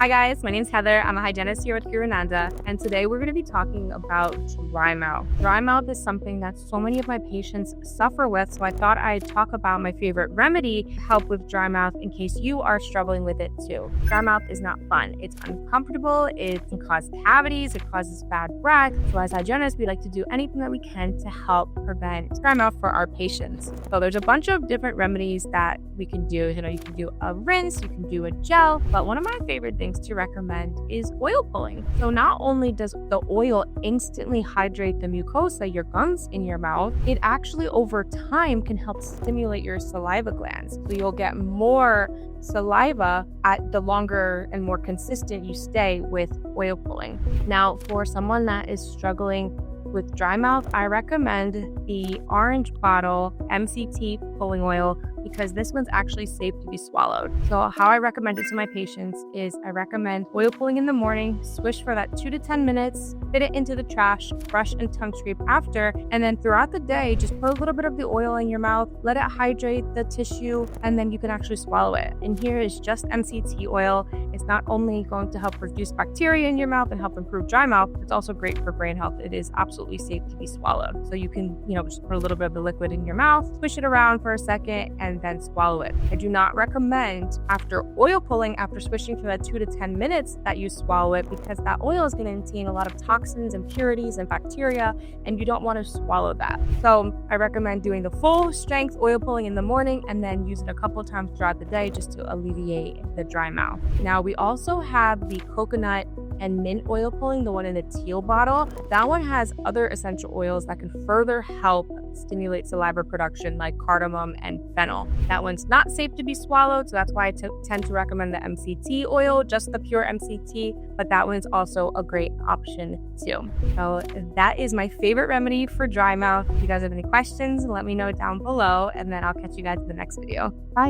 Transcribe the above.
Hi guys, my name's Heather. I'm a hygienist here at GuruNanda, and today we're going to be talking about dry mouth. Dry mouth is something that so many of my patients suffer with, so I thought I'd talk about my favorite remedy to help with dry mouth in case you are struggling with it too. Dry mouth is not fun. It's uncomfortable, it can cause cavities, it causes bad breath. So as hygienists, we like to do anything that we can to help prevent dry mouth for our patients. So there's a bunch of different remedies that we can do. You can do a rinse, you can do a gel, but one of my favorite things to recommend is oil pulling. So not only does the oil instantly hydrate the mucosa, your gums in your mouth, it actually over time can help stimulate your saliva glands. So you'll get more saliva at the longer and more consistent you stay with oil pulling. Now, for someone that is struggling with dry mouth, I recommend the orange bottle MCT pulling oil because this one's actually safe to be swallowed. So how I recommend it to my patients is I recommend oil pulling in the morning, swish for that 2 to 10 minutes, fit it into the trash, brush and tongue scrape after, and then throughout the day, just put a little bit of the oil in your mouth, let it hydrate the tissue, and then you can actually swallow it. And here is just MCT oil. It's not only going to help reduce bacteria in your mouth and help improve dry mouth, it's also great for brain health. It is absolutely safe to be swallowed. So you can, just put a little bit of the liquid in your mouth, swish it around for a second, and then swallow it. I do not recommend after oil pulling, after swishing for that 2 to 10 minutes that you swallow it because that oil is going to contain a lot of toxins, impurities, and bacteria, and you don't want to swallow that. So I recommend doing the full strength oil pulling in the morning and then use it a couple of times throughout the day just to alleviate the dry mouth. Now we also have the coconut and mint oil pulling, the one in the teal bottle. That one has other essential oils that can further help stimulate saliva production like cardamom and fennel. That one's not safe to be swallowed, so that's why I tend to recommend the MCT oil, just the pure MCT, but that one's also a great option too. So that is my favorite remedy for dry mouth. If you guys have any questions, let me know down below, and then I'll catch you guys in the next video. Bye.